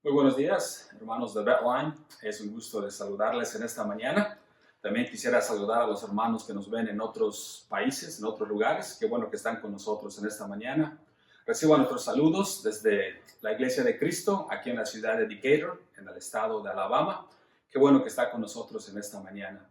Muy buenos días, hermanos de Betline. Es un gusto de saludarles en esta mañana. También quisiera saludar a los hermanos que nos ven en otros países, en otros lugares. Qué bueno que están con nosotros en esta mañana. Reciban nuestros saludos desde la Iglesia de Cristo, aquí en la ciudad de Decatur, en el estado de Alabama. Qué bueno que está con nosotros en esta mañana.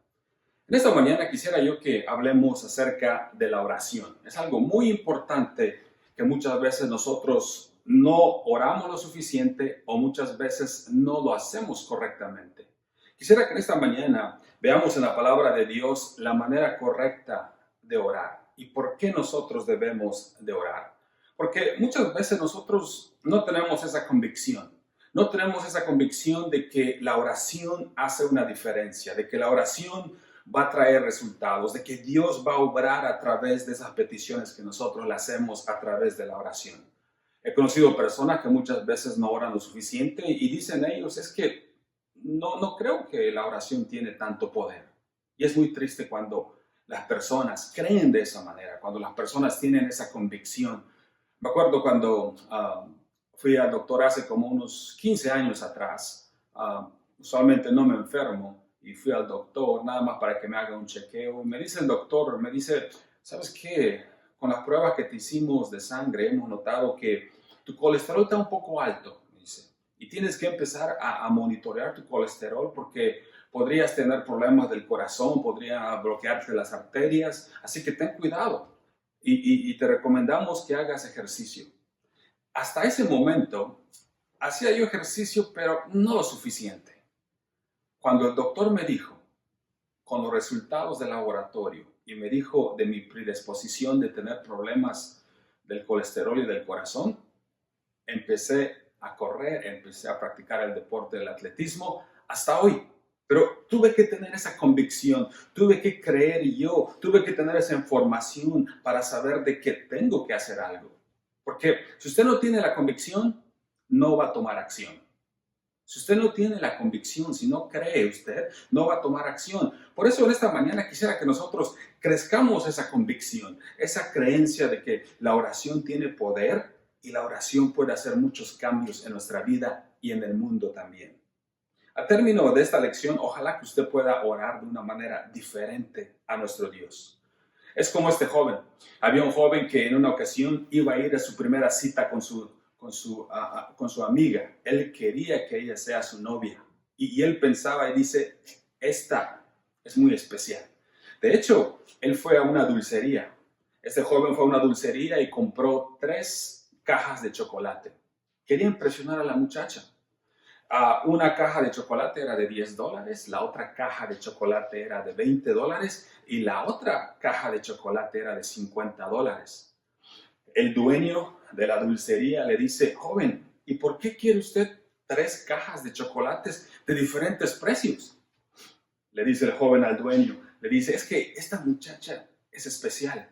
En esta mañana quisiera yo que hablemos acerca de la oración. Es algo muy importante que muchas veces nosotros no oramos lo suficiente o muchas veces no lo hacemos correctamente. Quisiera que en esta mañana veamos en la palabra de Dios la manera correcta de orar y por qué nosotros debemos de orar. Porque muchas veces nosotros no tenemos esa convicción. No tenemos esa convicción de que la oración hace una diferencia, de que la oración va a traer resultados, de que Dios va a obrar a través de esas peticiones que nosotros le hacemos a través de la oración. He conocido personas que muchas veces no oran lo suficiente y dicen ellos, es que no creo que la oración tiene tanto poder. Y es muy triste cuando las personas creen de esa manera, cuando las personas tienen esa convicción. Me acuerdo cuando fui al doctor hace como unos 15 años atrás. Usualmente no me enfermo y fui al doctor nada más para que me haga un chequeo. Me dice el doctor, me dice, ¿sabes qué? Con las pruebas que te hicimos de sangre hemos notado que tu colesterol está un poco alto, me dice. Y tienes que empezar a monitorear tu colesterol porque podrías tener problemas del corazón, podría bloquearte las arterias, así que ten cuidado y te recomendamos que hagas ejercicio. Hasta ese momento hacía yo ejercicio, pero no lo suficiente. Cuando el doctor me dijo, con los resultados del laboratorio, y me dijo de mi predisposición de tener problemas del colesterol y del corazón, empecé a correr, empecé a practicar el deporte del atletismo hasta hoy. Pero tuve que tener esa convicción, tuve que creer yo, tuve que tener esa información para saber de que tengo que hacer algo. Porque si usted no tiene la convicción, no va a tomar acción. Si usted no tiene la convicción, si no cree usted, no va a tomar acción. Por eso en esta mañana quisiera que nosotros crezcamos esa convicción, esa creencia de que la oración tiene poder y la oración puede hacer muchos cambios en nuestra vida y en el mundo también. A término de esta lección, ojalá que usted pueda orar de una manera diferente a nuestro Dios. Es como este joven. Había un joven que en una ocasión iba a ir a su primera cita con su amiga. Él quería que ella sea su novia. Y él pensaba y dice, esta es muy especial. De hecho, él fue a una dulcería. Este joven fue a una dulcería y compró 3 cajas de chocolate. Quería impresionar a la muchacha. Una caja de chocolate era de $10, la otra caja de chocolate era de $20 y la otra caja de chocolate era de $50. El dueño de la dulcería le dice, joven, ¿y por qué quiere usted 3 cajas de chocolates de diferentes precios? Le dice el joven al dueño, le dice, es que esta muchacha es especial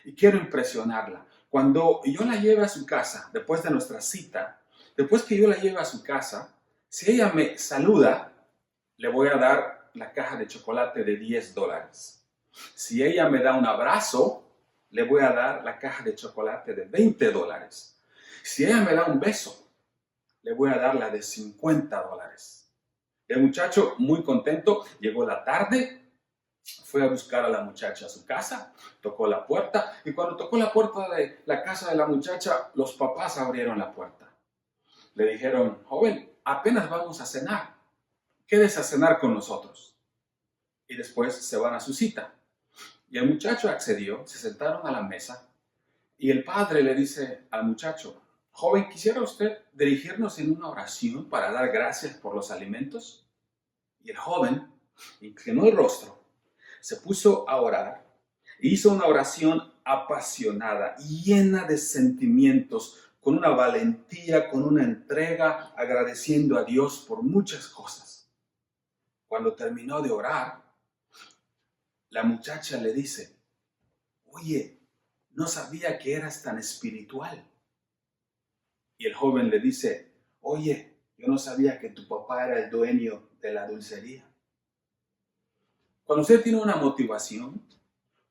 y quiero impresionarla. Cuando yo la lleve a su casa, después de nuestra cita, después que yo la lleve a su casa, si ella me saluda, le voy a dar la caja de chocolate de $10. Si ella me da un abrazo, le voy a dar la caja de chocolate de $20. Si ella me da un beso, le voy a dar la de $50. El muchacho, muy contento, llegó la tarde, fue a buscar a la muchacha a su casa, tocó la puerta y cuando tocó la puerta de la casa de la muchacha, los papás abrieron la puerta. Le dijeron, joven, apenas vamos a cenar, quédese a cenar con nosotros. Y después se van a su cita. Y el muchacho accedió, se sentaron a la mesa y el padre le dice al muchacho, joven, ¿quisiera usted dirigirnos en una oración para dar gracias por los alimentos? Y el joven inclinó el rostro, se puso a orar e hizo una oración apasionada, llena de sentimientos, con una valentía, con una entrega, agradeciendo a Dios por muchas cosas. Cuando terminó de orar, la muchacha le dice, oye, no sabía que eras tan espiritual. Y el joven le dice, oye, yo no sabía que tu papá era el dueño de la dulcería. Cuando usted tiene una motivación,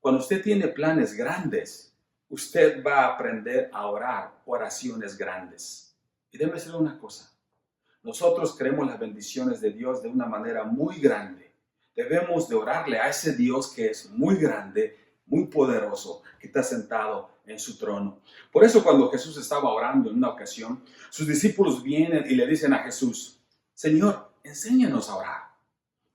cuando usted tiene planes grandes, usted va a aprender a orar oraciones grandes. Y déjeme decirle una cosa, nosotros queremos las bendiciones de Dios de una manera muy grande. Debemos de orarle a ese Dios que es muy grande, muy poderoso, que está sentado en su trono. Por eso cuando Jesús estaba orando en una ocasión, sus discípulos vienen y le dicen a Jesús, Señor, enséñanos a orar.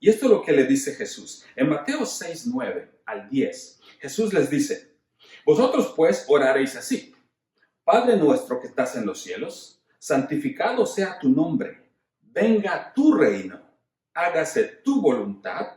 Y esto es lo que le dice Jesús. En Mateo 6, 9 al 10, Jesús les dice, vosotros pues oraréis así. Padre nuestro que estás en los cielos, santificado sea tu nombre. Venga tu reino. Hágase tu voluntad,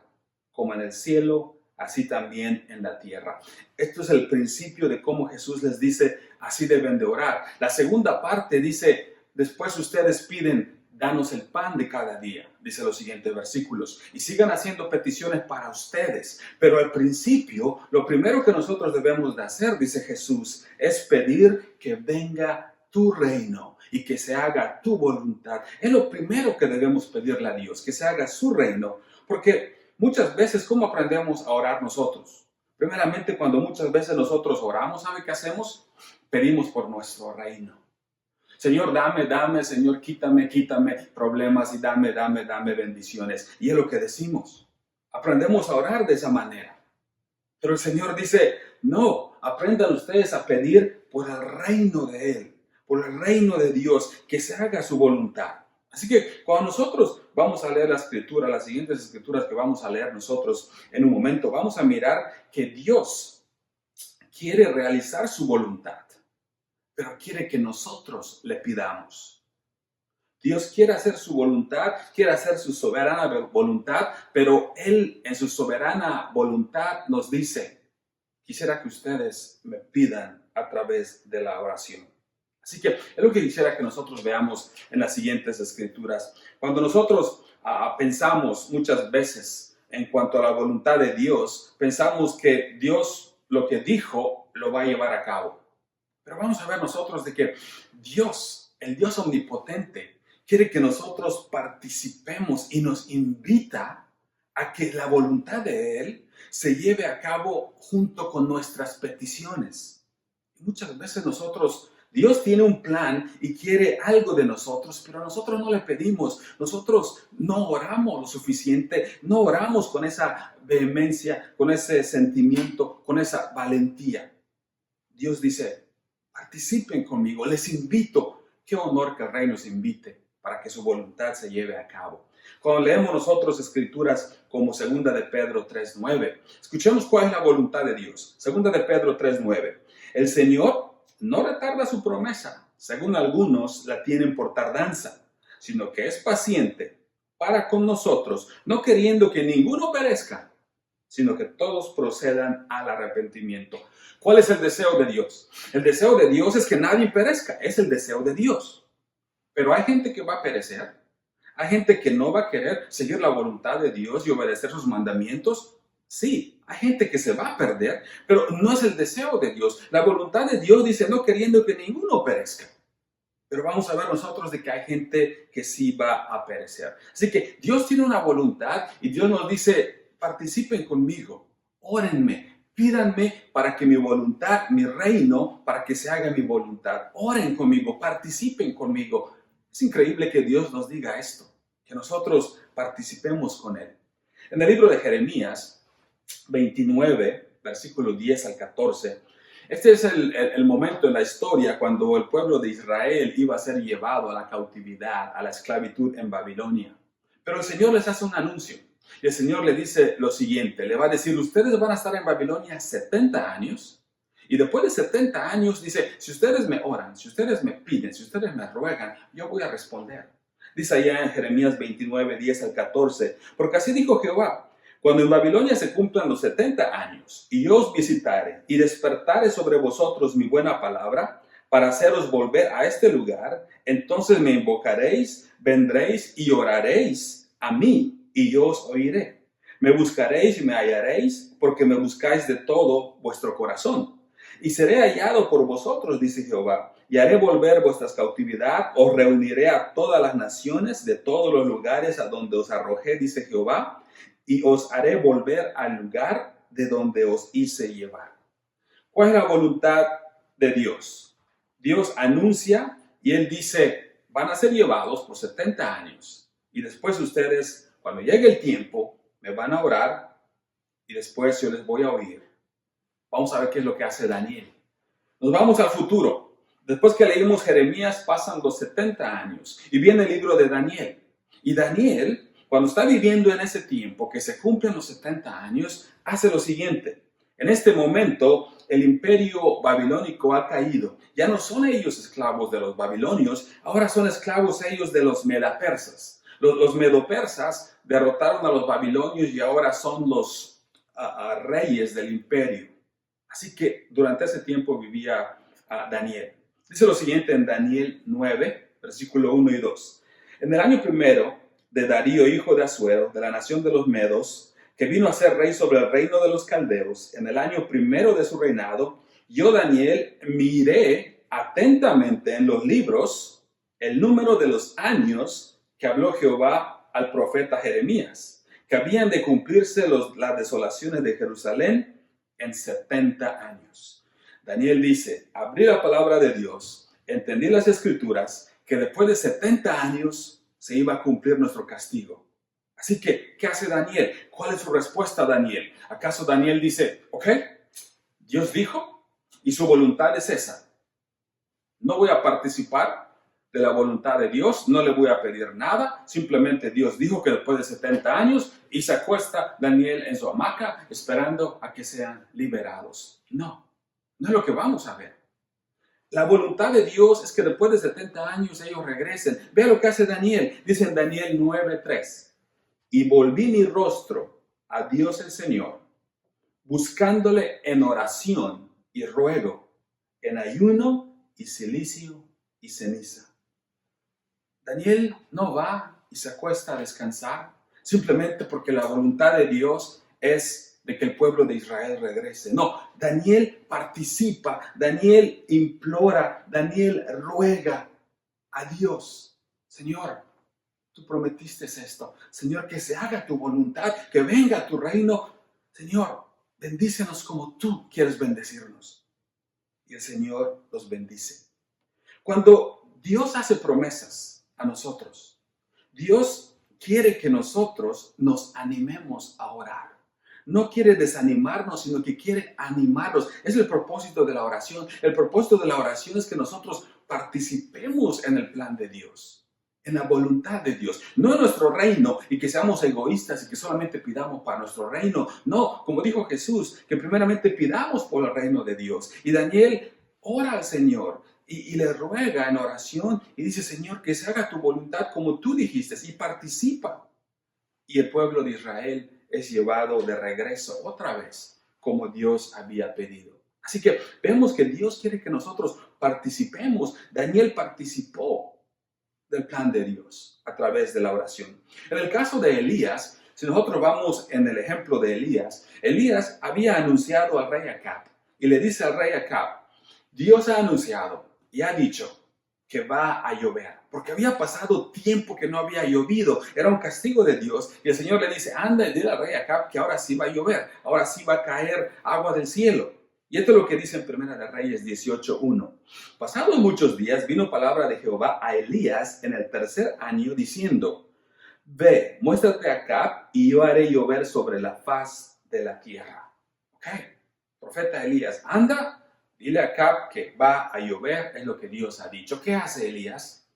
como en el cielo, así también en la tierra. Esto es el principio de cómo Jesús les dice, así deben de orar. La segunda parte dice, después ustedes piden, danos el pan de cada día, dice los siguientes versículos, y sigan haciendo peticiones para ustedes. Pero al principio, lo primero que nosotros debemos de hacer, dice Jesús, es pedir que venga tu reino y que se haga tu voluntad. Es lo primero que debemos pedirle a Dios, que se haga su reino, porque muchas veces, ¿cómo aprendemos a orar nosotros? Primeramente, cuando muchas veces nosotros oramos, ¿sabe qué hacemos? Pedimos por nuestro reino. Señor, dame, Señor, quítame problemas y dame bendiciones. Y es lo que decimos. Aprendemos a orar de esa manera. Pero el Señor dice, no, aprendan ustedes a pedir por el reino de Él, por el reino de Dios, que se haga su voluntad. Así que cuando nosotros vamos a leer la escritura, las siguientes escrituras que vamos a leer nosotros en un momento, vamos a mirar que Dios quiere realizar su voluntad, pero quiere que nosotros le pidamos. Dios quiere hacer su voluntad, quiere hacer su soberana voluntad, pero Él en su soberana voluntad nos dice, quisiera que ustedes me pidan a través de la oración. Así que es lo que quisiera que nosotros veamos en las siguientes escrituras. Cuando nosotros pensamos muchas veces en cuanto a la voluntad de Dios, pensamos que Dios lo que dijo lo va a llevar a cabo. Pero vamos a ver nosotros de que Dios, el Dios omnipotente, quiere que nosotros participemos y nos invita a que la voluntad de Él se lleve a cabo junto con nuestras peticiones. Y muchas veces Dios tiene un plan y quiere algo de nosotros, pero nosotros no le pedimos, nosotros no oramos lo suficiente, no oramos con esa vehemencia, con ese sentimiento, con esa valentía. Dios dice, participen conmigo, les invito. Qué honor que el Rey nos invite para que su voluntad se lleve a cabo. Cuando leemos nosotros escrituras como 2 de Pedro 3:9, escuchemos cuál es la voluntad de Dios. 2 de Pedro 3:9. El Señor no retarda su promesa, según algunos la tienen por tardanza, sino que es paciente para con nosotros, no queriendo que ninguno perezca, sino que todos procedan al arrepentimiento. ¿Cuál es el deseo de Dios? El deseo de Dios es que nadie perezca, es el deseo de Dios. Pero hay gente que va a perecer, hay gente que no va a querer seguir la voluntad de Dios y obedecer sus mandamientos. Sí, hay gente que se va a perder, pero no es el deseo de Dios. La voluntad de Dios dice no queriendo que ninguno perezca. Pero vamos a ver nosotros de que hay gente que sí va a perecer. Así que Dios tiene una voluntad y Dios nos dice, participen conmigo, órenme, pídanme para que mi voluntad, mi reino, para que se haga mi voluntad. Oren conmigo, participen conmigo. Es increíble que Dios nos diga esto, que nosotros participemos con Él. En el libro de Jeremías 29, versículo 10 al 14, este es el momento en la historia cuando el pueblo de Israel iba a ser llevado a la cautividad, a la esclavitud en Babilonia. Pero el Señor les hace un anuncio. Y el Señor le dice lo siguiente, le va a decir, ustedes van a estar en Babilonia 70 años. Y después de 70 años dice, si ustedes me oran, si ustedes me piden, si ustedes me ruegan, yo voy a responder. Dice allá en Jeremías 29, 10 al 14, porque así dijo Jehová, cuando en Babilonia se cumplan los 70 años, y yo os visitare y despertare sobre vosotros mi buena palabra, para haceros volver a este lugar, entonces me invocaréis, vendréis y oraréis a mí, y yo os oiré. Me buscaréis y me hallaréis, porque me buscáis de todo vuestro corazón. Y seré hallado por vosotros, dice Jehová, y haré volver vuestras cautividad, os reuniré a todas las naciones de todos los lugares a donde os arrojé, dice Jehová, y os haré volver al lugar de donde os hice llevar. ¿Cuál es la voluntad de Dios? Dios anuncia y Él dice, van a ser llevados por 70 años. Y después ustedes, cuando llegue el tiempo, me van a orar y después yo les voy a oír. Vamos a ver qué es lo que hace Daniel. Nos vamos al futuro. Después que leímos Jeremías, pasan los 70 años y viene el libro de Daniel. Y Daniel, cuando está viviendo en ese tiempo, que se cumplen los 70 años, hace lo siguiente. En este momento, el imperio babilónico ha caído. Ya no son ellos esclavos de los babilonios, ahora son esclavos ellos de los medapersas. Los medopersas derrotaron a los babilonios y ahora son los reyes del imperio. Así que durante ese tiempo vivía Daniel. Dice lo siguiente en Daniel 9, versículo 1 y 2. En el año primero de Darío, hijo de Asuero, de la nación de los Medos, que vino a ser rey sobre el reino de los caldeos, en el año primero de su reinado, yo, Daniel, miré atentamente en los libros el número de los años que habló Jehová al profeta Jeremías, que habían de cumplirse las desolaciones de Jerusalén en 70 años. Daniel dice, abrí la palabra de Dios, entendí las escrituras, que después de 70 años se iba a cumplir nuestro castigo. Así que, ¿qué hace Daniel? ¿Cuál es su respuesta a Daniel? ¿Acaso Daniel dice, ok, Dios dijo y su voluntad es esa? No voy a participar de la voluntad de Dios, no le voy a pedir nada, simplemente Dios dijo que después de 70 años y se acuesta Daniel en su hamaca esperando a que sean liberados. No, no es lo que vamos a ver. La voluntad de Dios es que después de 70 años ellos regresen. Vea lo que hace Daniel, dice en Daniel 9:3. Y volví mi rostro a Dios el Señor, buscándole en oración y ruego, en ayuno y cilicio y ceniza. Daniel no va y se acuesta a descansar simplemente porque la voluntad de Dios es de que el pueblo de Israel regrese. No, Daniel participa, Daniel implora, Daniel ruega a Dios. Señor, tú prometiste esto. Señor, que se haga tu voluntad, que venga tu reino. Señor, bendícenos como tú quieres bendecirnos. Y el Señor los bendice. Cuando Dios hace promesas a nosotros, Dios quiere que nosotros nos animemos a orar. No quiere desanimarnos, sino que quiere animarnos. Es el propósito de la oración. El propósito de la oración es que nosotros participemos en el plan de Dios, en la voluntad de Dios, no en nuestro reino y que seamos egoístas y que solamente pidamos para nuestro reino. No, como dijo Jesús, que primeramente pidamos por el reino de Dios. Y Daniel ora al Señor y le ruega en oración y dice, Señor, que se haga tu voluntad como tú dijiste, y participa. Y el pueblo de Israel es llevado de regreso otra vez, como Dios había pedido. Así que vemos que Dios quiere que nosotros participemos. Daniel participó del plan de Dios a través de la oración. En el caso de Elías, si nosotros vamos en el ejemplo de Elías, Elías había anunciado al rey Acab y le dice al rey Acab, Dios ha anunciado y ha dicho que va a llover, porque había pasado tiempo que no había llovido, era un castigo de Dios, y el Señor le dice, anda y dile al rey Acab que ahora sí va a llover, ahora sí va a caer agua del cielo. Y esto es lo que dice en Primera de Reyes 18:1. Pasados muchos días vino palabra de Jehová a Elías en el tercer año diciendo, ve, muéstrate a Acab y yo haré llover sobre la faz de la tierra. Ok, profeta Elías, anda, dile a Acab que va a llover, es lo que Dios ha dicho. ¿Qué hace Elías?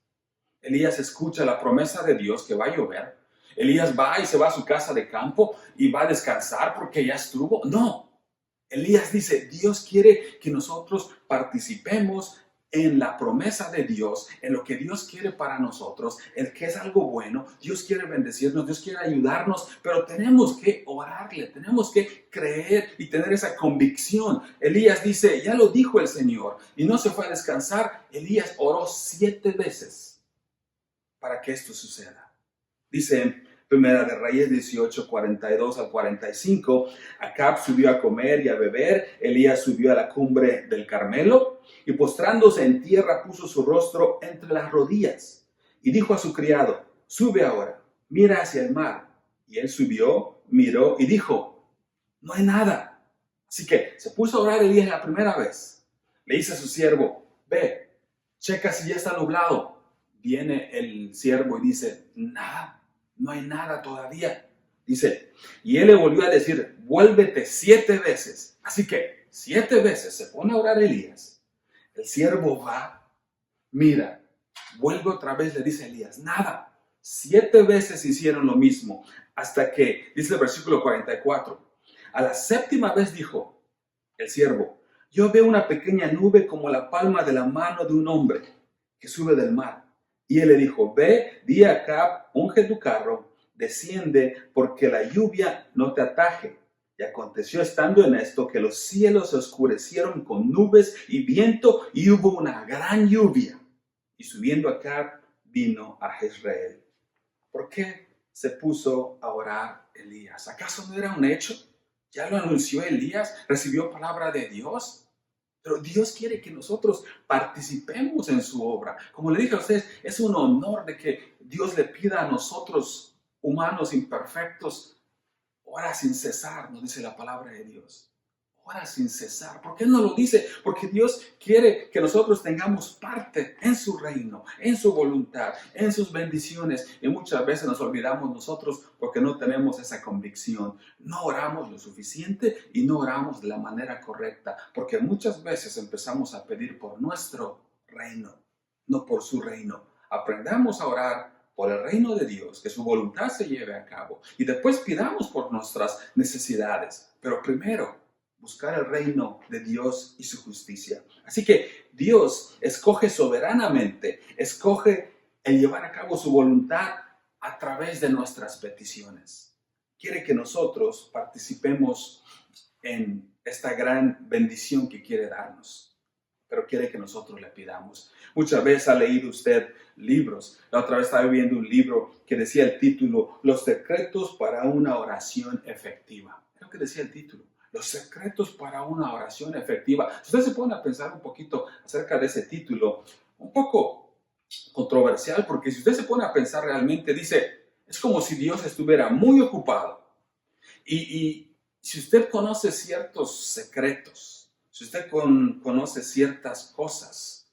Elías escucha la promesa de Dios que va a llover. Elías va y se va a su casa de campo y va a descansar porque ya estuvo. No. Elías dice, Dios quiere que nosotros participemos en la promesa de Dios, en lo que Dios quiere para nosotros, en que es algo bueno. Dios quiere bendecirnos, Dios quiere ayudarnos, pero tenemos que orarle, tenemos que creer y tener esa convicción. Elías dice, ya lo dijo el Señor, y no se fue a descansar. Elías oró 7 veces para que esto suceda. Dice en Primera de Reyes 18, 42 al 45, Acab subió a comer y a beber, Elías subió a la cumbre del Carmelo y postrándose en tierra puso su rostro entre las rodillas y dijo a su criado, sube ahora, mira hacia el mar. Y él subió, miró y dijo, no hay nada. Así que se puso a orar Elías la primera vez. Le dice a su siervo, ve, checa si ya está nublado. viene el siervo y dice, nada, no hay nada todavía. Dice, y él le volvió a decir, vuélvete 7 veces. Así que 7 veces se pone a orar Elías. El siervo va, mira, vuelve otra vez, le dice a Elías, nada. 7 veces hicieron lo mismo, hasta que, dice el versículo 44, a la 7ª vez dijo el siervo, yo veo una pequeña nube como la palma de la mano de un hombre que sube del mar. Y él le dijo, ve, di a Acab, unge tu carro, desciende, porque la lluvia no te ataje. Y aconteció estando en esto que los cielos se oscurecieron con nubes y viento, y hubo una gran lluvia. Y subiendo Acab, vino a Jezreel. ¿Por qué se puso a orar Elías? ¿Acaso no era un hecho? Ya lo anunció Elías, recibió palabra de Dios. Pero Dios quiere que nosotros participemos en su obra. Como le dije a ustedes, es un honor de que Dios le pida a nosotros, humanos imperfectos, ora sin cesar, nos dice la palabra de Dios. Ora sin cesar. ¿Por qué no lo dice? Porque Dios quiere que nosotros tengamos parte en su reino, en su voluntad, en sus bendiciones. Y muchas veces nos olvidamos nosotros porque no tenemos esa convicción. No oramos lo suficiente y no oramos de la manera correcta. Porque muchas veces empezamos a pedir por nuestro reino, no por su reino. Aprendamos a orar por el reino de Dios, que su voluntad se lleve a cabo. Y después pidamos por nuestras necesidades. Pero primero, buscar el reino de Dios y su justicia. Así que Dios escoge soberanamente, escoge el llevar a cabo su voluntad a través de nuestras peticiones. Quiere que nosotros participemos en esta gran bendición que quiere darnos, pero quiere que nosotros le pidamos. Muchas veces ha leído usted libros. La otra vez estaba viendo un libro que decía el título, Los secretos para una oración efectiva. Creo que decía el título. Los secretos para una oración efectiva. Si usted se pone a pensar un poquito acerca de ese título, un poco controversial, porque si usted se pone a pensar realmente, dice, es como si Dios estuviera muy ocupado. Y si usted conoce ciertos secretos, si usted conoce ciertas cosas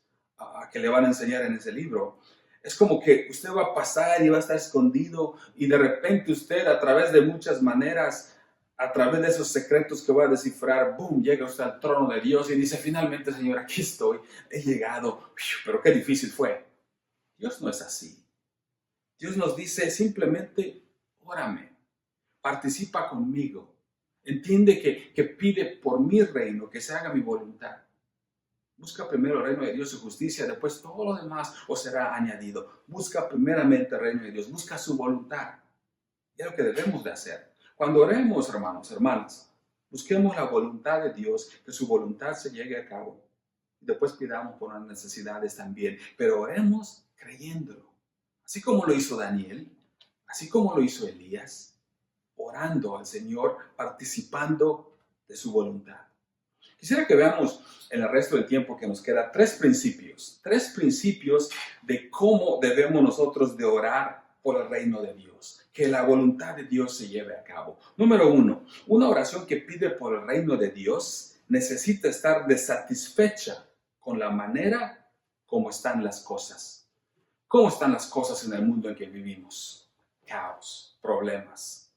que le van a enseñar en ese libro, es como que usted va a pasar y va a estar escondido y de repente usted a través de muchas maneras, a través de esos secretos que va a descifrar, ¡boom!, llega usted al trono de Dios y dice, finalmente, Señor, aquí estoy, he llegado, pero qué difícil fue. Dios no es así. Dios nos dice simplemente, órame, participa conmigo, entiende que pide por mi reino, que se haga mi voluntad. Busca primero el reino de Dios y su justicia, después todo lo demás os será añadido. Busca primeramente el reino de Dios, busca su voluntad. Es lo que debemos de hacer. Cuando oremos, hermanos, hermanas, busquemos la voluntad de Dios, que su voluntad se llegue a cabo. Después pidamos por las necesidades también, pero oremos creyéndolo. Así como lo hizo Daniel, así como lo hizo Elías, orando al Señor, participando de su voluntad. Quisiera que veamos en el resto del tiempo que nos queda tres principios de cómo debemos nosotros de orar por el reino de Dios, que la voluntad de Dios se lleve a cabo. Número 1, una oración que pide por el reino de Dios necesita estar desatisfecha con la manera como están las cosas. ¿Cómo están las cosas en el mundo en que vivimos? Caos, problemas,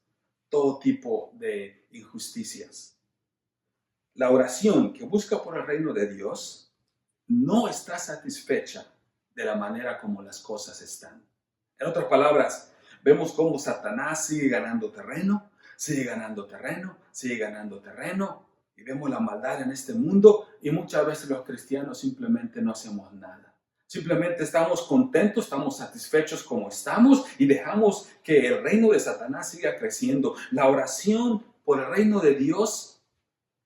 todo tipo de injusticias. La oración que busca por el reino de Dios no está satisfecha de la manera como las cosas están. En otras palabras, vemos cómo Satanás sigue ganando terreno, y vemos la maldad en este mundo y muchas veces los cristianos simplemente no hacemos nada. Simplemente estamos contentos, estamos satisfechos como estamos y dejamos que el reino de Satanás siga creciendo. La oración por el reino de Dios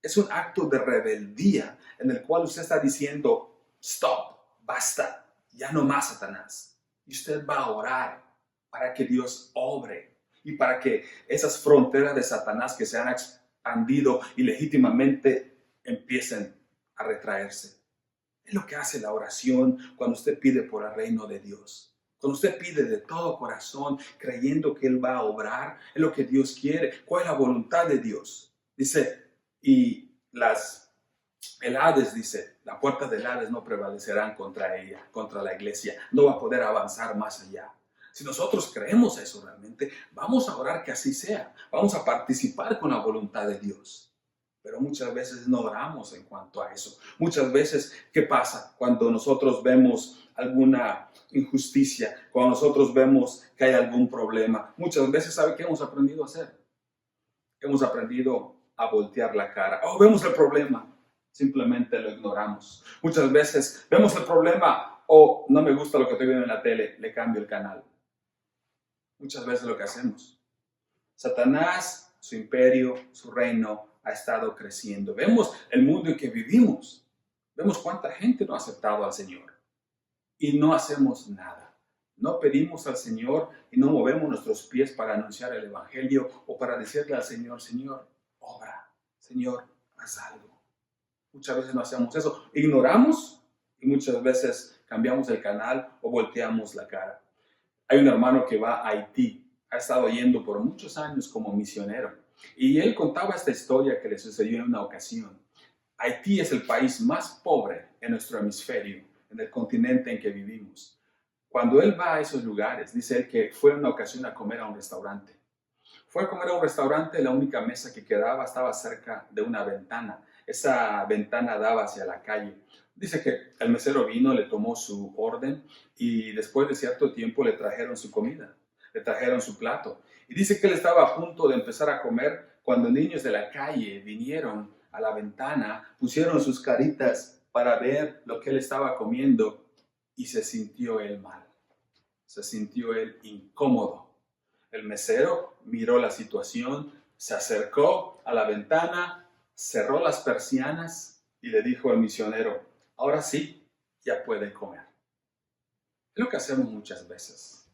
es un acto de rebeldía en el cual usted está diciendo, stop, basta, ya no más Satanás. Y usted va a orar para que Dios obre y para que esas fronteras de Satanás que se han expandido ilegítimamente empiecen a retraerse. Es lo que hace la oración cuando usted pide por el reino de Dios. Cuando usted pide de todo corazón, creyendo que Él va a obrar, es lo que Dios quiere. ¿Cuál es la voluntad de Dios? Dice, y el Hades dice, La puerta del Hades no prevalecerán contra ella, contra la iglesia. No va a poder avanzar más allá. Si nosotros creemos eso realmente, vamos a orar que así sea. Vamos a participar con la voluntad de Dios. Pero muchas veces no oramos en cuanto a eso. Muchas veces, ¿qué pasa cuando nosotros vemos alguna injusticia? Cuando nosotros vemos que hay algún problema. Muchas veces, ¿sabe qué hemos aprendido a hacer? Hemos aprendido a voltear la cara. Oh, vemos el problema. Simplemente lo ignoramos. Muchas veces vemos el problema. Oh, no me gusta lo que estoy viendo en la tele. Le cambio el canal. Muchas veces lo que hacemos. Satanás, su imperio, su reino ha estado creciendo. Vemos el mundo en que vivimos. Vemos cuánta gente no ha aceptado al Señor. Y no hacemos nada. No pedimos al Señor y no movemos nuestros pies para anunciar el Evangelio o para decirle al Señor, Señor, obra. Señor, haz algo. Muchas veces no hacemos eso. Ignoramos y muchas veces cambiamos el canal o volteamos la cara. Hay un hermano que va a Haití, ha estado yendo por muchos años como misionero y él contaba esta historia que le sucedió en una ocasión. Haití es el país más pobre en nuestro hemisferio, en el continente en que vivimos. Cuando él va a esos lugares, dice él que fue en una ocasión a comer a un restaurante. Fue a comer a un restaurante, la única mesa que quedaba estaba cerca de una ventana. Esa ventana daba hacia la calle. Dice que el mesero vino, le tomó su orden y después de cierto tiempo le trajeron su comida, le trajeron su plato. Y dice que él estaba a punto de empezar a comer cuando niños de la calle vinieron a la ventana, pusieron sus caritas para ver lo que él estaba comiendo y se sintió él mal, se sintió él incómodo. El mesero miró la situación, se acercó a la ventana, cerró las persianas y le dijo al misionero, ahora sí, ya puede comer. Es lo que hacemos muchas veces.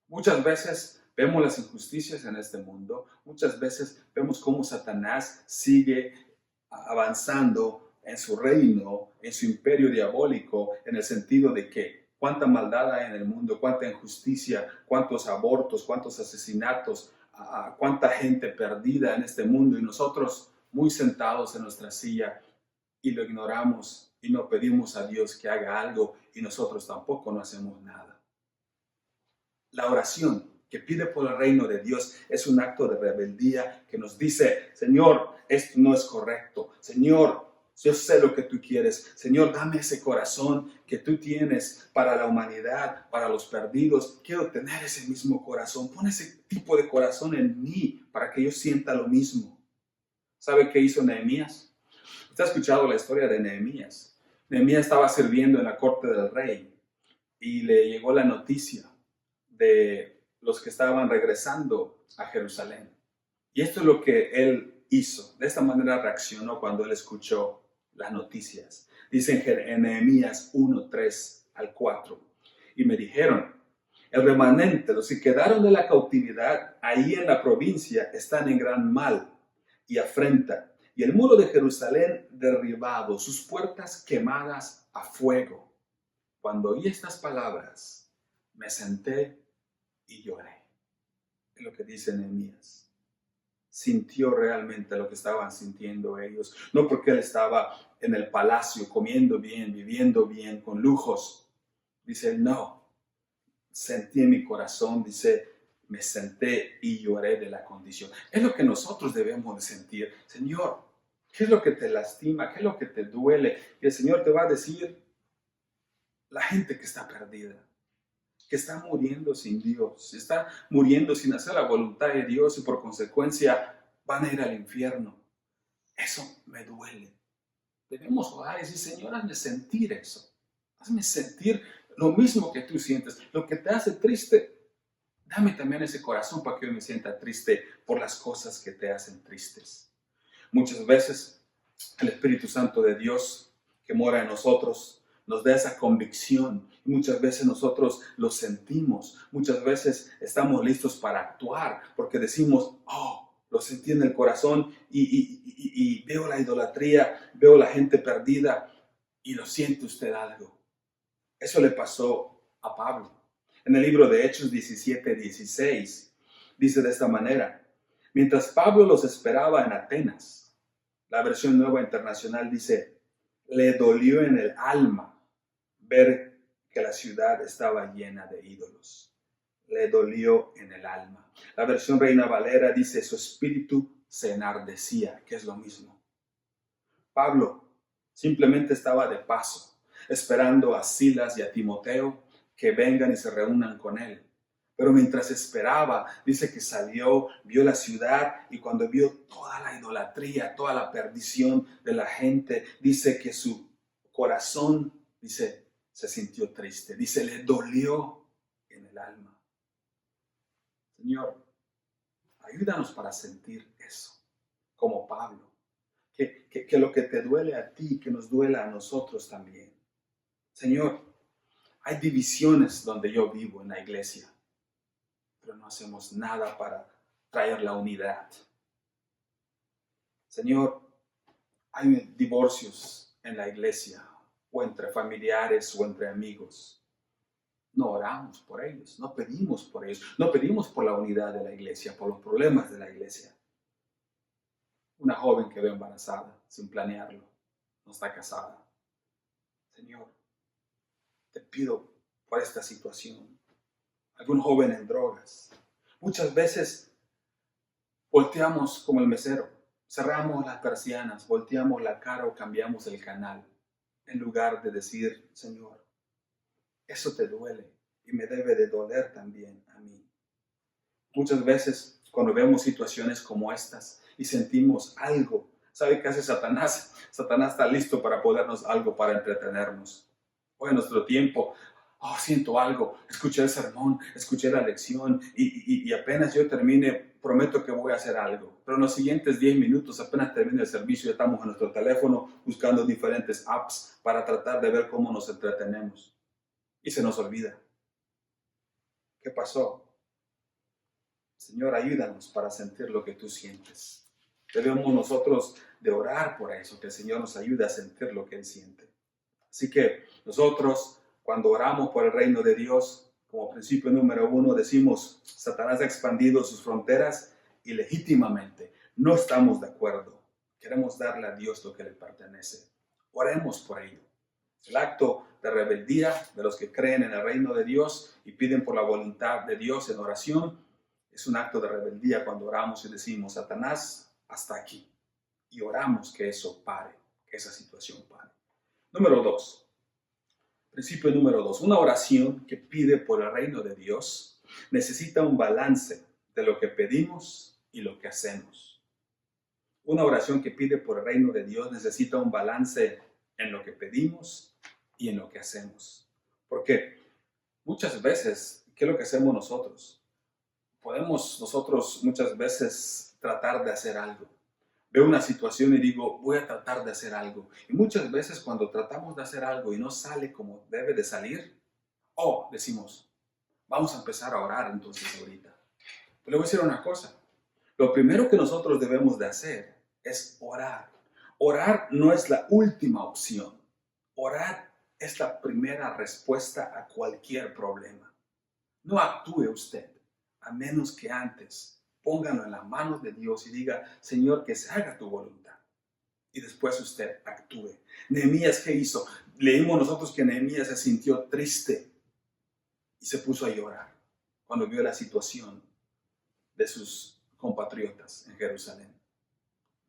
Muchas veces vemos las injusticias en este mundo. Muchas veces vemos cómo Satanás sigue avanzando en su reino, en su imperio diabólico, en el sentido de que cuánta maldad hay en el mundo, cuánta injusticia, cuántos abortos, cuántos asesinatos, cuánta gente perdida en este mundo y nosotros muy sentados en nuestra silla y lo ignoramos y no pedimos a Dios que haga algo y nosotros tampoco no hacemos nada. La oración que pide por el reino de Dios es un acto de rebeldía que nos dice, Señor, esto no es correcto. Señor, yo sé lo que tú quieres. Señor, dame ese corazón que tú tienes para la humanidad, para los perdidos. Quiero tener ese mismo corazón. Pon ese tipo de corazón en mí para que yo sienta lo mismo. ¿Sabe qué hizo Nehemías? Usted ha escuchado la historia de Nehemías. Nehemías estaba sirviendo en la corte del rey y le llegó la noticia de los que estaban regresando a Jerusalén. Y esto es lo que él hizo. De esta manera reaccionó cuando él escuchó las noticias. Dice en Nehemías 1, 3 al 4. Y me dijeron, el remanente, los que quedaron de la cautividad ahí en la provincia, están en gran mal y afrenta. Y el muro de Jerusalén derribado, sus puertas quemadas a fuego. Cuando oí estas palabras, me senté y lloré. Es lo que dice Nehemías. Sintió realmente lo que estaban sintiendo ellos. No porque él estaba en el palacio comiendo bien, viviendo bien, con lujos. Dice, no. Sentí en mi corazón, dice, me senté y lloré de la condición. Es lo que nosotros debemos de sentir. Señor, ¿qué es lo que te lastima? ¿Qué es lo que te duele? Y el Señor te va a decir, la gente que está perdida, que está muriendo sin Dios, está muriendo sin hacer la voluntad de Dios y por consecuencia van a ir al infierno. Eso me duele. Debemos orar y decir, Señor, hazme sentir eso. Hazme sentir lo mismo que tú sientes. Lo que te hace triste, dame también ese corazón para que yo me sienta triste por las cosas que te hacen tristes. Muchas veces el Espíritu Santo de Dios que mora en nosotros nos da esa convicción. Muchas veces nosotros lo sentimos. Muchas veces estamos listos para actuar porque decimos, oh, lo sentí en el corazón y veo la idolatría, veo la gente perdida y lo siente usted algo. Eso le pasó a Pablo. En el libro de Hechos 17:16 dice de esta manera, mientras Pablo los esperaba en Atenas, la versión nueva internacional dice, Le dolió en el alma ver que la ciudad estaba llena de ídolos. Le dolió en el alma. La versión Reina Valera dice, su espíritu se enardecía, que es lo mismo. Pablo simplemente estaba de paso, esperando a Silas y a Timoteo que vengan y se reúnan con él. Pero mientras esperaba, dice que salió, vio la ciudad y cuando vio toda la idolatría, toda la perdición de la gente, dice que su corazón, dice, se sintió triste. Dice, le dolió en el alma. Señor, ayúdanos para sentir eso, como Pablo. Que lo que te duele a ti, que nos duela a nosotros también. Señor, hay divisiones donde yo vivo en la iglesia, pero no hacemos nada para traer la unidad. Señor, hay divorcios en la iglesia, o entre familiares o entre amigos. No oramos por ellos, no pedimos por ellos, no pedimos por la unidad de la iglesia, por los problemas de la iglesia. Una joven quedó embarazada sin planearlo, no está casada. Señor, te pido por esta situación. Algún joven en drogas. Muchas veces volteamos como el mesero, cerramos las persianas, volteamos la cara o cambiamos el canal, en lugar de decir, Señor, eso te duele y me debe de doler también a mí. Muchas veces cuando vemos situaciones como estas y sentimos algo, ¿sabe qué hace Satanás? Satanás está listo para ponernos algo para entretenernos. Hoy en nuestro tiempo, siento algo, escuché el sermón, escuché la lección y apenas yo termine, prometo que voy a hacer algo. Pero en los siguientes 10 minutos, apenas termine el servicio, ya estamos en nuestro teléfono buscando diferentes apps para tratar de ver cómo nos entretenemos. Y se nos olvida. ¿Qué pasó? Señor, ayúdanos para sentir lo que tú sientes. Debemos nosotros de orar por eso, que el Señor nos ayude a sentir lo que Él siente. Así que nosotros, cuando oramos por el reino de Dios, como principio número 1, decimos, Satanás ha expandido sus fronteras y legítimamente no estamos de acuerdo. Queremos darle a Dios lo que le pertenece. Oremos por ello. El acto de rebeldía de los que creen en el reino de Dios y piden por la voluntad de Dios en oración, es un acto de rebeldía cuando oramos y decimos, Satanás, hasta aquí. Y oramos que eso pare, que esa situación pare. Número 2. Principio número 2. Una oración que pide por el reino de Dios necesita un balance de lo que pedimos y lo que hacemos. Una oración que pide por el reino de Dios necesita un balance en lo que pedimos y en lo que hacemos. Porque muchas veces, ¿qué es lo que hacemos nosotros? Podemos nosotros muchas veces tratar de hacer algo. Veo una situación y digo, voy a tratar de hacer algo. Y muchas veces cuando tratamos de hacer algo y no sale como debe de salir, decimos, vamos a empezar a orar entonces ahorita. Pero le voy a decir una cosa. Lo primero que nosotros debemos de hacer es orar. Orar no es la última opción. Orar es la primera respuesta a cualquier problema. No actúe usted, a menos que antes póngalo en las manos de Dios y diga, Señor, que se haga tu voluntad. Y después usted actúe. Nehemías, ¿qué hizo? Leímos nosotros que Nehemías se sintió triste y se puso a llorar cuando vio la situación de sus compatriotas en Jerusalén.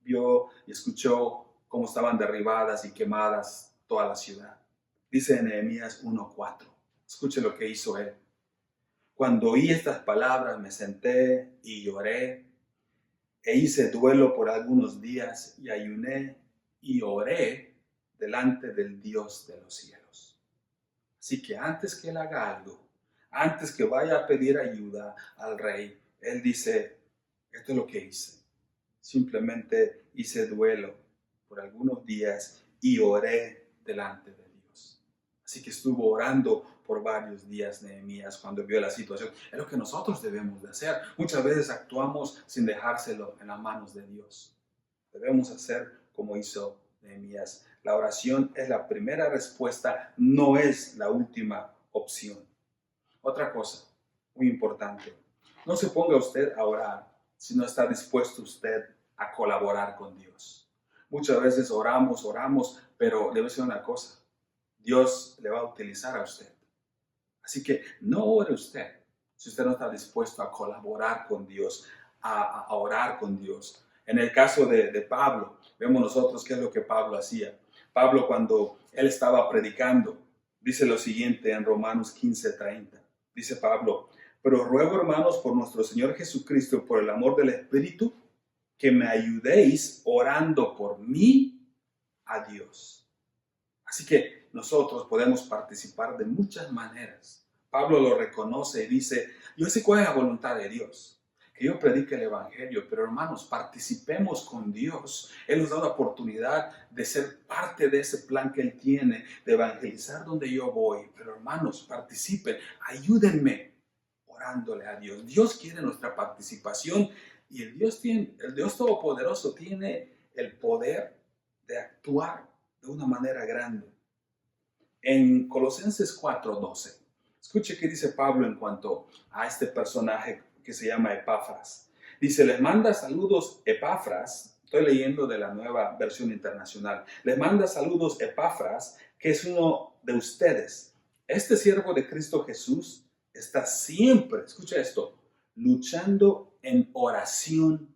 Vio y escuchó cómo estaban derribadas y quemadas toda la ciudad. Dice en Nehemías 1:4. Escuche lo que hizo él. Cuando oí estas palabras me senté y lloré e hice duelo por algunos días y ayuné y oré delante del Dios de los cielos. Así que antes que él haga algo, antes que vaya a pedir ayuda al rey, él dice, esto es lo que hice. Simplemente hice duelo por algunos días y oré delante de Dios. Así que estuvo orando por varios días Nehemías cuando vio la situación. Es lo que nosotros debemos de hacer. Muchas veces actuamos sin dejárselo en las manos de Dios. Debemos hacer como hizo Nehemías. La oración es la primera respuesta, no es la última opción. Otra cosa muy importante. No se ponga usted a orar si no está dispuesto usted a colaborar con Dios. Muchas veces oramos Pero le voy a decir una cosa, Dios le va a utilizar a usted. Así que no ore usted si usted no está dispuesto a colaborar con Dios, a orar con Dios. En el caso de Pablo, vemos nosotros qué es lo que Pablo hacía. Pablo, cuando él estaba predicando, dice lo siguiente en Romanos 15:30. Dice Pablo: pero ruego, hermanos, por nuestro Señor Jesucristo, por el amor del Espíritu, que me ayudéis orando por mí a Dios. Así que nosotros podemos participar de muchas maneras. Pablo lo reconoce y dice: yo sé cuál es la voluntad de Dios, que yo predique el Evangelio, pero hermanos, participemos con Dios. Él nos da la oportunidad de ser parte de ese plan que Él tiene, de evangelizar donde yo voy. Pero hermanos, participen, ayúdenme orándole a Dios. Dios quiere nuestra participación y el Dios Todopoderoso tiene el poder de actuar de una manera grande. En Colosenses 4:12, escuche qué dice Pablo en cuanto a este personaje que se llama Epafras. Dice: les manda saludos Epafras, estoy leyendo de la Nueva Versión Internacional, les manda saludos Epafras, que es uno de ustedes. Este siervo de Cristo Jesús está siempre, escucha esto, luchando en oración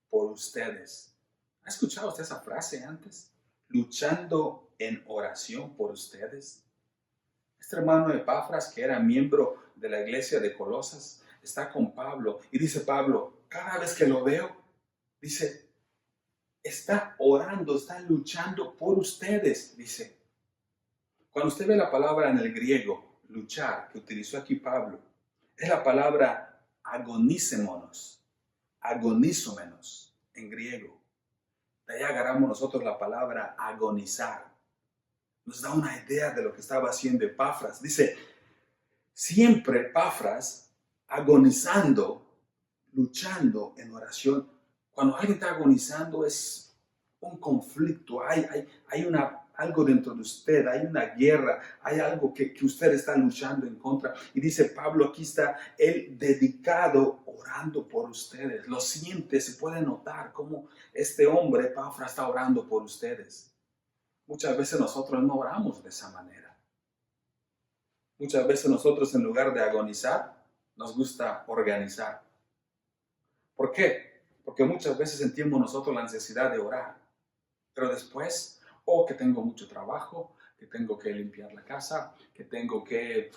por ustedes. ¿Ha escuchado usted esa frase antes? Luchando en oración por ustedes. Este hermano Epafras, que era miembro de la iglesia de Colosas, está con Pablo y dice Pablo: cada vez que lo veo, dice, está orando, está luchando por ustedes, dice. Cuando usted ve la palabra en el griego, luchar, que utilizó aquí Pablo, es la palabra agonísemonos, agonízomenos en griego. De ahí agarramos nosotros la palabra agonizar. Nos da una idea de lo que estaba haciendo Epafras. Dice, siempre Epafras agonizando, luchando en oración. Cuando alguien está agonizando es un conflicto, hay algo dentro de usted, hay una guerra, hay algo que usted está luchando en contra. Y dice Pablo, aquí está él dedicado orando por ustedes. Lo siente, se puede notar cómo este hombre, Epafras, está orando por ustedes. Muchas veces nosotros no oramos de esa manera. Muchas veces nosotros, en lugar de agonizar, nos gusta organizar. ¿Por qué? Porque muchas veces sentimos nosotros la necesidad de orar. Pero después, que tengo mucho trabajo, que tengo que limpiar la casa, que tengo que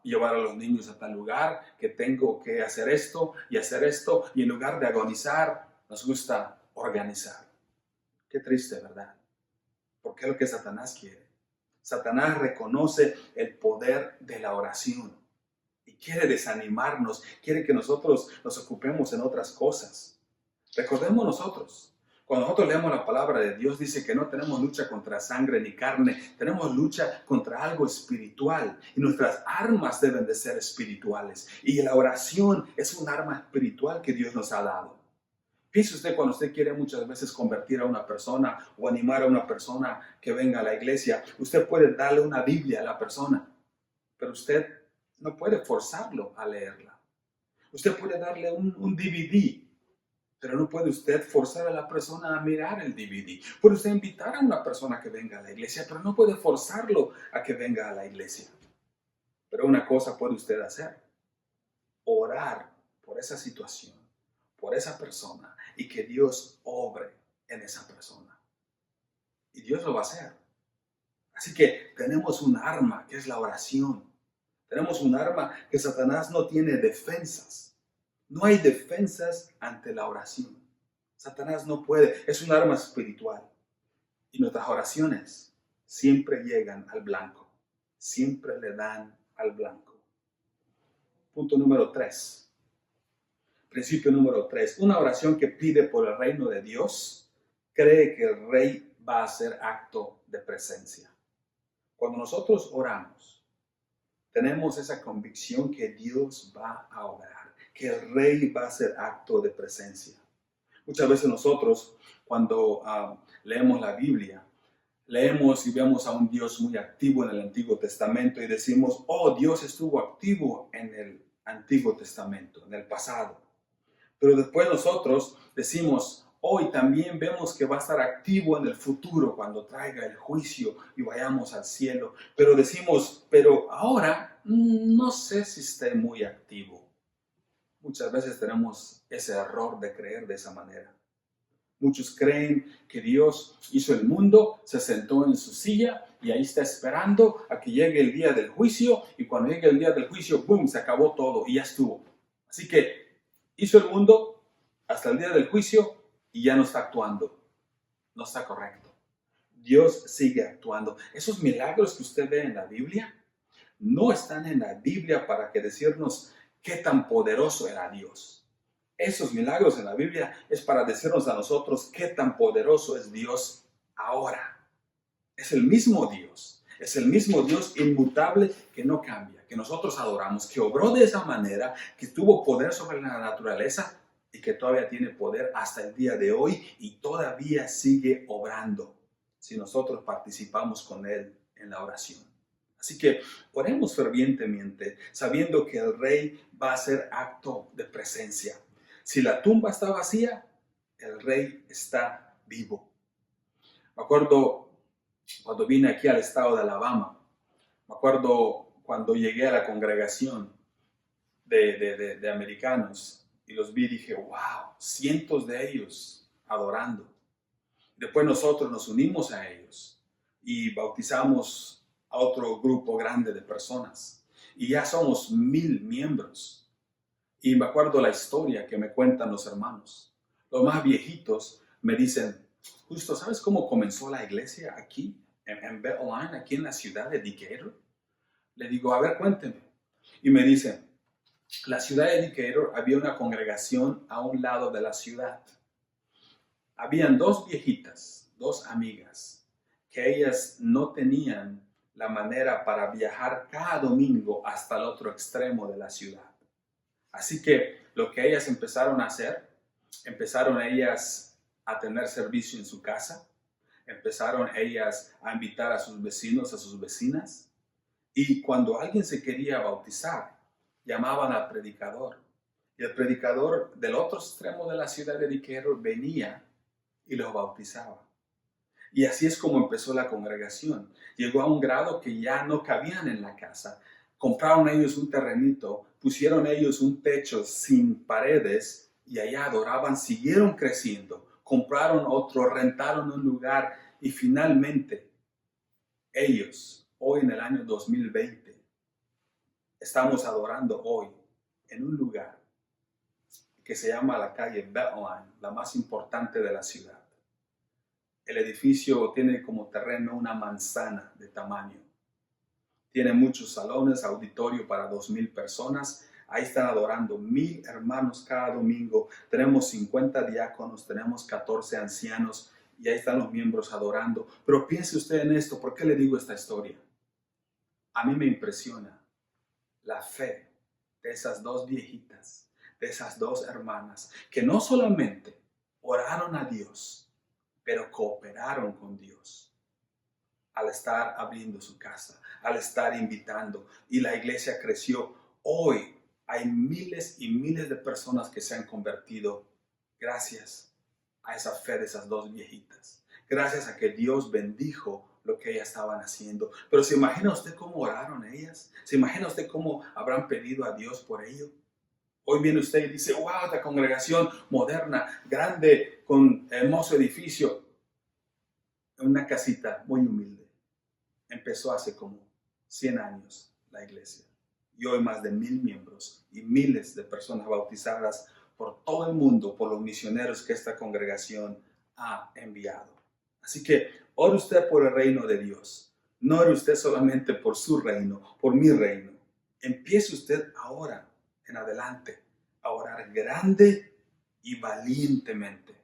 llevar a los niños a tal lugar, que tengo que hacer esto, y en lugar de agonizar, nos gusta organizar. Qué triste, ¿verdad? Porque es lo que Satanás quiere. Satanás reconoce el poder de la oración y quiere desanimarnos, quiere que nosotros nos ocupemos en otras cosas. Recordemos nosotros, cuando nosotros leemos la palabra de Dios, dice que no tenemos lucha contra sangre ni carne, tenemos lucha contra algo espiritual y nuestras armas deben de ser espirituales. Y la oración es un arma espiritual que Dios nos ha dado. Piense usted, cuando usted quiere muchas veces convertir a una persona o animar a una persona que venga a la iglesia, usted puede darle una Biblia a la persona, pero usted no puede forzarlo a leerla. Usted puede darle un DVD, pero no puede usted forzar a la persona a mirar el DVD. Puede usted invitar a una persona que venga a la iglesia, pero no puede forzarlo a que venga a la iglesia. Pero una cosa puede usted hacer: orar por esa situación, por esa persona, y que Dios obre en esa persona. Y Dios lo va a hacer. Así que tenemos un arma que es la oración. Tenemos un arma que Satanás no tiene defensas. No hay defensas ante la oración. Satanás no puede. Es un arma espiritual. Y nuestras oraciones siempre llegan al blanco. Siempre le dan al blanco. Punto número 3. Principio número 3. Una oración que pide por el reino de Dios cree que el rey va a hacer acto de presencia. Cuando nosotros oramos, tenemos esa convicción que Dios va a obrar, que el rey va a hacer acto de presencia. Muchas veces nosotros, cuando leemos la Biblia, leemos y vemos a un Dios muy activo en el Antiguo Testamento y decimos, Dios estuvo activo en el Antiguo Testamento, en el pasado. Pero después nosotros decimos, hoy también vemos que va a estar activo en el futuro cuando traiga el juicio y vayamos al cielo. Pero decimos, pero ahora no sé si esté muy activo. Muchas veces tenemos ese error de creer de esa manera. Muchos creen que Dios hizo el mundo, se sentó en su silla y ahí está esperando a que llegue el día del juicio, y cuando llegue el día del juicio, ¡boom!, se acabó todo y ya estuvo. Así que hizo el mundo hasta el día del juicio y ya no está actuando. No está correcto. Dios sigue actuando. Esos milagros que usted ve en la Biblia no están en la Biblia para que decirnos qué tan poderoso era Dios. Esos milagros en la Biblia es para decirnos a nosotros qué tan poderoso es Dios ahora. Es el mismo Dios. Es el mismo Dios inmutable que no cambia, que nosotros adoramos, que obró de esa manera, que tuvo poder sobre la naturaleza y que todavía tiene poder hasta el día de hoy y todavía sigue obrando si nosotros participamos con Él en la oración. Así que oremos fervientemente, sabiendo que el Rey va a hacer acto de presencia. Si la tumba está vacía, el Rey está vivo. Me acuerdo cuando vine aquí al estado de Alabama, me acuerdo cuando llegué a la congregación de americanos y los vi, dije, wow, cientos de ellos adorando. Después nosotros nos unimos a ellos y bautizamos a otro grupo grande de personas. Y ya somos 1000 miembros. Y me acuerdo la historia que me cuentan los hermanos. Los más viejitos me dicen, justo, ¿sabes cómo comenzó la iglesia aquí, en Beltline, aquí en la ciudad de Decatur? Le digo, a ver, cuénteme. Y me dicen, la ciudad de Decatur había una congregación a un lado de la ciudad. Habían dos viejitas, dos amigas, que ellas no tenían la manera para viajar cada domingo hasta el otro extremo de la ciudad. Así que lo que ellas empezaron a hacer, empezaron ellas a tener servicio en su casa, empezaron ellas a invitar a sus vecinos, a sus vecinas, y cuando alguien se quería bautizar, llamaban al predicador. Y el predicador del otro extremo de la ciudad de Decatur venía y los bautizaba. Y así es como empezó la congregación. Llegó a un grado que ya no cabían en la casa. Compraron ellos un terrenito, pusieron ellos un techo sin paredes y allá adoraban, siguieron creciendo. Compraron otro, rentaron un lugar y finalmente ellos, hoy en el año 2020, estamos adorando hoy en un lugar que se llama la calle Beltline, la más importante de la ciudad. El edificio tiene como terreno una manzana de tamaño. Tiene muchos salones, auditorio para 2000 personas. Ahí están adorando 1000 hermanos cada domingo. Tenemos 50 diáconos, tenemos 14 ancianos y ahí están los miembros adorando. Pero piense usted en esto, ¿por qué le digo esta historia? A mí me impresiona la fe de esas dos viejitas, de esas dos hermanas, que no solamente oraron a Dios, pero cooperaron con Dios al estar abriendo su casa, al estar invitando, y la iglesia creció. Hoy hay miles y miles de personas que se han convertido gracias a esa fe de esas dos viejitas, gracias a que Dios bendijo lo que ellas estaban haciendo. Pero ¿se imagina usted cómo oraron ellas? ¿Se imagina usted cómo habrán pedido a Dios por ello? Hoy viene usted y dice, wow, esta congregación moderna, grande, con hermoso edificio, en una casita muy humilde. Empezó hace como 100 años la iglesia. Y hoy más de 1000 miembros y miles de personas bautizadas por todo el mundo, por los misioneros que esta congregación ha enviado. Así que ore usted por el reino de Dios. No ore usted solamente por su reino, por mi reino. Empiece usted ahora en adelante a orar grande y valientemente.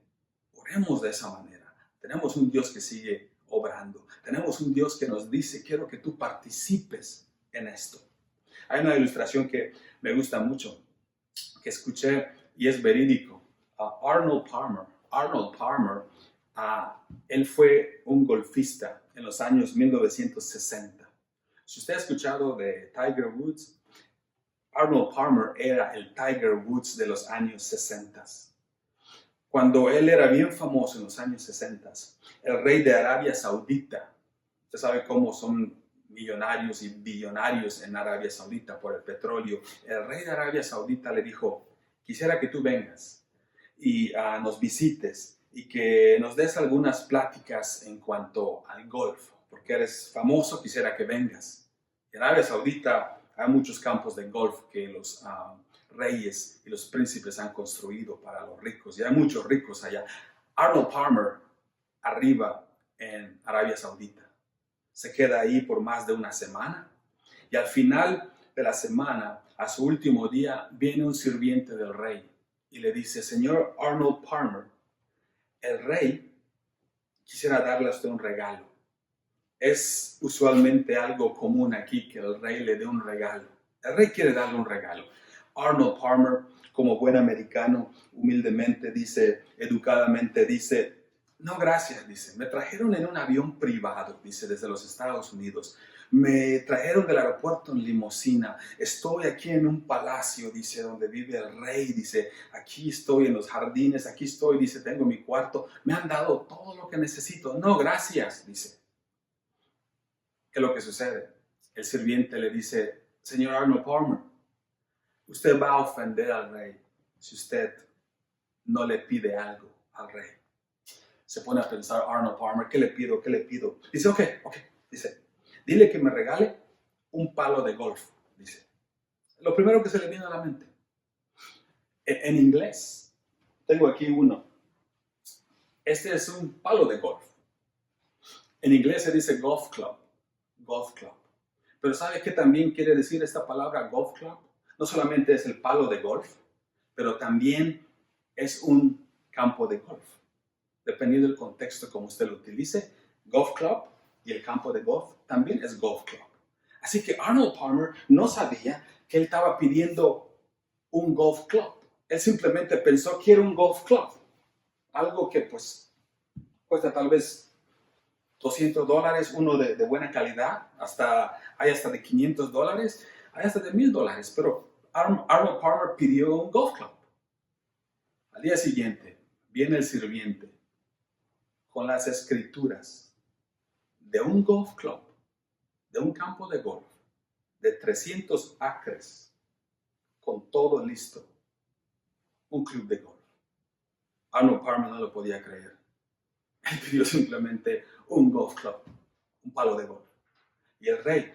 Oremos de esa manera. Tenemos un Dios que sigue obrando. Tenemos un Dios que nos dice, quiero que tú participes en esto. Hay una ilustración que me gusta mucho, que escuché y es verídico. Arnold Palmer, él fue un golfista en los años 1960. Si usted ha escuchado de Tiger Woods, Arnold Palmer era el Tiger Woods de los años 60. Cuando él era bien famoso en los años 60, el rey de Arabia Saudita, usted sabe cómo son millonarios y billonarios en Arabia Saudita por el petróleo, el rey de Arabia Saudita le dijo, quisiera que tú vengas y nos visites y que nos des algunas pláticas en cuanto al golf, porque eres famoso, quisiera que vengas. En Arabia Saudita hay muchos campos de golf que los reyes y los príncipes han construido para los ricos, y hay muchos ricos allá. Arnold Palmer arriba en Arabia Saudita. Se queda ahí por más de una semana y al final de la semana, a su último día, viene un sirviente del rey y le dice, señor Arnold Palmer, el rey quisiera darle a usted un regalo. Es usualmente algo común aquí que el rey le dé un regalo. El rey quiere darle un regalo. Arnold Palmer, como buen americano, humildemente dice, educadamente dice, no gracias, dice, me trajeron en un avión privado, dice, desde los Estados Unidos. Me trajeron del aeropuerto en limusina. Estoy aquí en un palacio, dice, donde vive el rey. Dice, aquí estoy en los jardines, aquí estoy, dice, tengo mi cuarto. Me han dado todo lo que necesito. No, gracias, dice. ¿Qué es lo que sucede? El sirviente le dice, señor Arnold Palmer, usted va a ofender al rey si usted no le pide algo al rey. Se pone a pensar Arnold Palmer, ¿qué le pido? ¿Qué le pido? Dice, ok. Dice, dile que me regale un palo de golf, dice. Lo primero que se le viene a la mente. En inglés, tengo aquí uno. Este es un palo de golf. En inglés se dice golf club. Golf club. Pero ¿sabe qué también quiere decir esta palabra golf club? No solamente es el palo de golf, pero también es un campo de golf. Dependiendo del contexto como usted lo utilice, golf club y el campo de golf también es golf club. Así que Arnold Palmer no sabía que él estaba pidiendo un golf club. Él simplemente pensó que era un golf club. Algo que pues cuesta tal vez $200, uno de buena calidad, hay hasta de $500, hay hasta de $1,000, pero Arnold Palmer pidió un golf club. Al día siguiente viene el sirviente con las escrituras de un golf club, de un campo de golf, de 300 acres, con todo listo, un club de golf. Arnold Palmer no lo podía creer. Él pidió simplemente un golf club, un palo de golf. Y el rey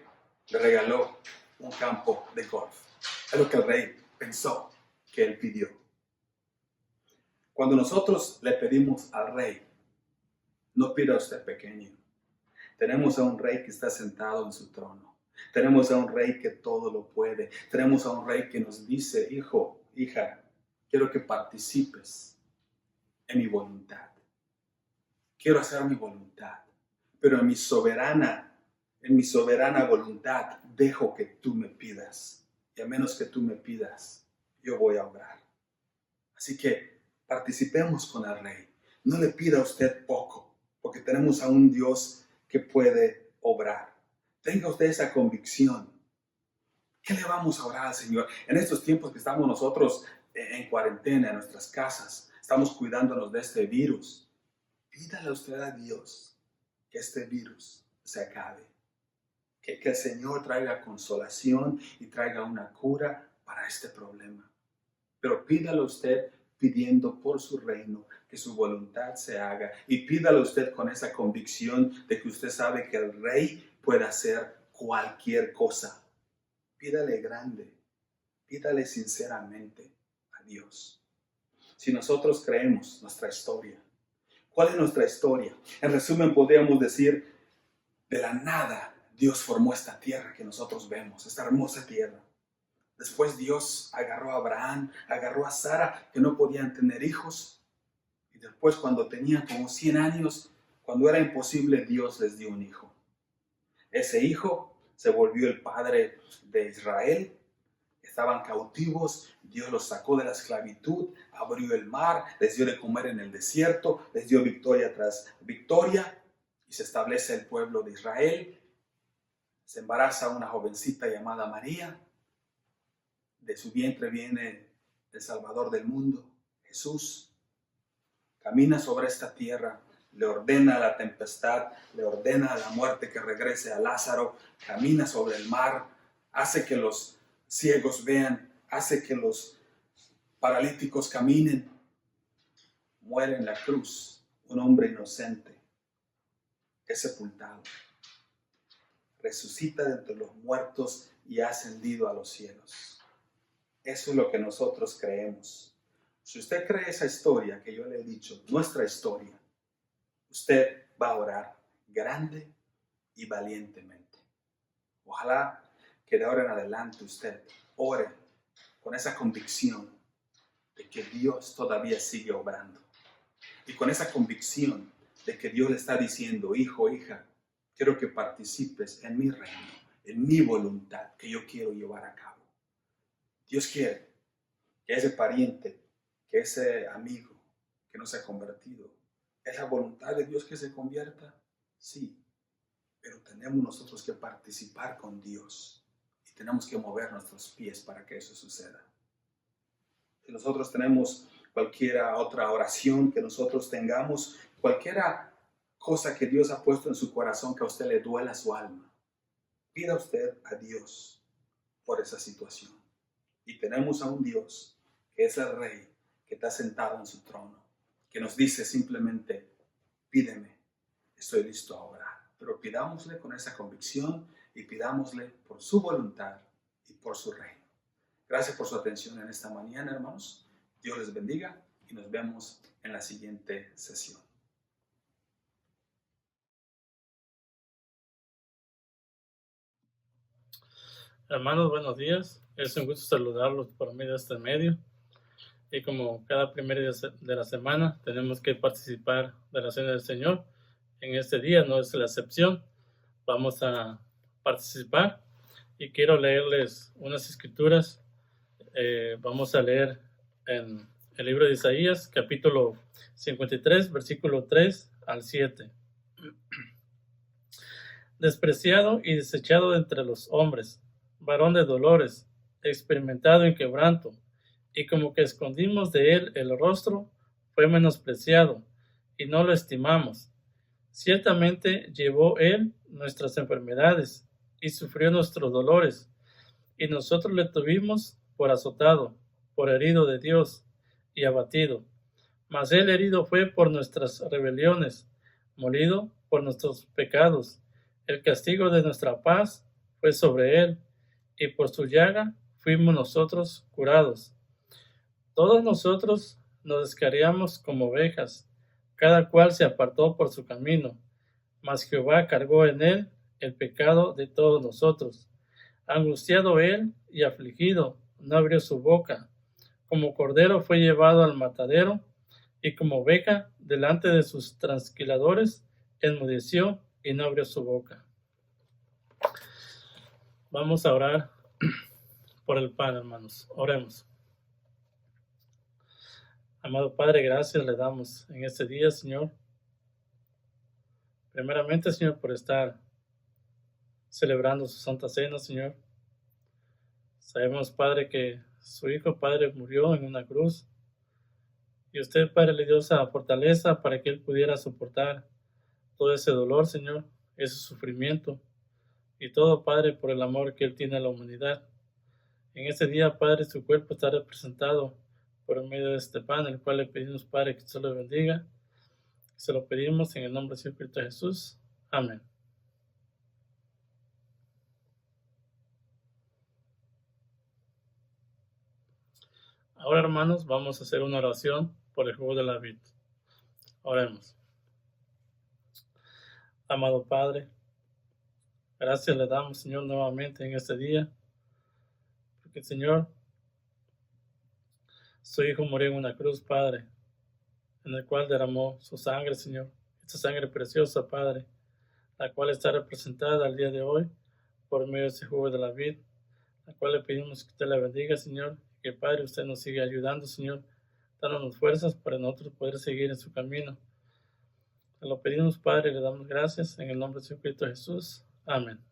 le regaló un campo de golf. Es lo que el rey pensó que él pidió. Cuando nosotros le pedimos al rey, no pida usted pequeño. Tenemos a un rey que está sentado en su trono. Tenemos a un rey que todo lo puede. Tenemos a un rey que nos dice, hijo, hija, quiero que participes en mi voluntad. Quiero hacer mi voluntad, pero en mi soberana voluntad dejo que tú me pidas. Y a menos que tú me pidas, yo voy a obrar. Así que participemos con el rey. No le pida a usted poco, porque tenemos a un Dios que puede obrar. Tenga usted esa convicción. ¿Qué le vamos a orar al Señor? En estos tiempos que estamos nosotros en cuarentena, en nuestras casas, estamos cuidándonos de este virus. Pídale usted a Dios que este virus se acabe. Que el Señor traiga consolación y traiga una cura para este problema. Pero pídalo usted pidiendo por su reino que su voluntad se haga. Y pídalo usted con esa convicción de que usted sabe que el rey puede hacer cualquier cosa. Pídale grande. Pídale sinceramente a Dios. Si nosotros creemos nuestra historia, ¿cuál es nuestra historia? En resumen, podríamos decir, de la nada Dios formó esta tierra que nosotros vemos, esta hermosa tierra. Después Dios agarró a Abraham, agarró a Sara, que no podían tener hijos. Y después, cuando tenían como 100 años, cuando era imposible, Dios les dio un hijo. Ese hijo se volvió el padre de Israel. Estaban cautivos, Dios los sacó de la esclavitud, abrió el mar, les dio de comer en el desierto, les dio victoria tras victoria y se establece el pueblo de Israel. Se embaraza una jovencita llamada María. De su vientre viene el Salvador del mundo, Jesús. camina sobre esta tierra, le ordena a la tempestad, le ordena a la muerte que regrese a Lázaro, camina sobre el mar, hace que los ciegos vean, hace que los paralíticos caminen. Muere en la cruz un hombre inocente, es sepultado, resucita de entre los muertos y ha ascendido a los cielos. Eso es lo que nosotros creemos. Si usted cree esa historia que yo le he dicho, nuestra historia, usted va a orar grande y valientemente. Ojalá que de ahora en adelante usted ore con esa convicción de que Dios todavía sigue obrando. Y con esa convicción de que Dios le está diciendo, hijo, hija, quiero que participes en mi reino, en mi voluntad que yo quiero llevar a cabo. Dios quiere que ese pariente, que ese amigo que no se ha convertido, ¿es la voluntad de Dios que se convierta? Sí, pero tenemos nosotros que participar con Dios y tenemos que mover nuestros pies para que eso suceda. Si nosotros tenemos cualquier otra oración que nosotros tengamos, cualquier cosa que Dios ha puesto en su corazón que a usted le duela su alma, pida usted a Dios por esa situación. Y tenemos a un Dios que es el Rey, que está sentado en su trono, que nos dice simplemente, pídeme, estoy listo a orar. Pero pidámosle con esa convicción y pidámosle por su voluntad y por su reino. Gracias por su atención en esta mañana, hermanos. Dios les bendiga y nos vemos en la siguiente sesión. Hermanos, buenos días. Es un gusto saludarlos por medio de este medio. Y como cada primer día de la semana tenemos que participar de la Cena del Señor, en este día no es la excepción. Vamos a participar y quiero leerles unas escrituras. Vamos a leer en el libro de Isaías, capítulo 53, versículo 3 al 7. Despreciado y desechado entre los hombres, varón de dolores, experimentado en quebranto, y como que escondimos de él el rostro, fue menospreciado, y no lo estimamos. Ciertamente llevó él nuestras enfermedades, y sufrió nuestros dolores, y nosotros le tuvimos por azotado, por herido de Dios, y abatido. Mas él herido fue por nuestras rebeliones, molido por nuestros pecados. El castigo de nuestra paz fue sobre él, y por su llaga fuimos nosotros curados. Todos nosotros nos descarriamos como ovejas, cada cual se apartó por su camino, mas Jehová cargó en él el pecado de todos nosotros. Angustiado él y afligido, no abrió su boca. Como cordero fue llevado al matadero, y como oveja delante de sus trasquiladores, enmudeció y no abrió su boca. Vamos a orar por el pan, hermanos. Oremos. Amado Padre, gracias le damos en este día, Señor. Primeramente, Señor, por estar celebrando su Santa Cena, Señor. Sabemos, Padre, que su Hijo, Padre, murió en una cruz. Y usted, Padre, le dio esa fortaleza para que Él pudiera soportar todo ese dolor, Señor, ese sufrimiento. Y todo, Padre, por el amor que Él tiene a la humanidad. En este día, Padre, su cuerpo está representado por medio de este pan, el cual le pedimos, Padre, que usted lo bendiga. Se lo pedimos en el nombre de Cristo Jesús. Amén. Ahora, hermanos, vamos a hacer una oración por el jugo de la vid. Oremos. Amado Padre, gracias le damos, Señor, nuevamente en este día, porque, Señor, su Hijo murió en una cruz, Padre, en el cual derramó su sangre, Señor, esta sangre preciosa, Padre, la cual está representada al día de hoy por medio de ese jugo de la vid, la cual le pedimos que usted la bendiga, Señor, y que, Padre, usted nos siga ayudando, Señor, dándonos fuerzas para nosotros poder seguir en su camino. Se lo pedimos, Padre, y le damos gracias en el nombre de Cristo Jesús. Amén.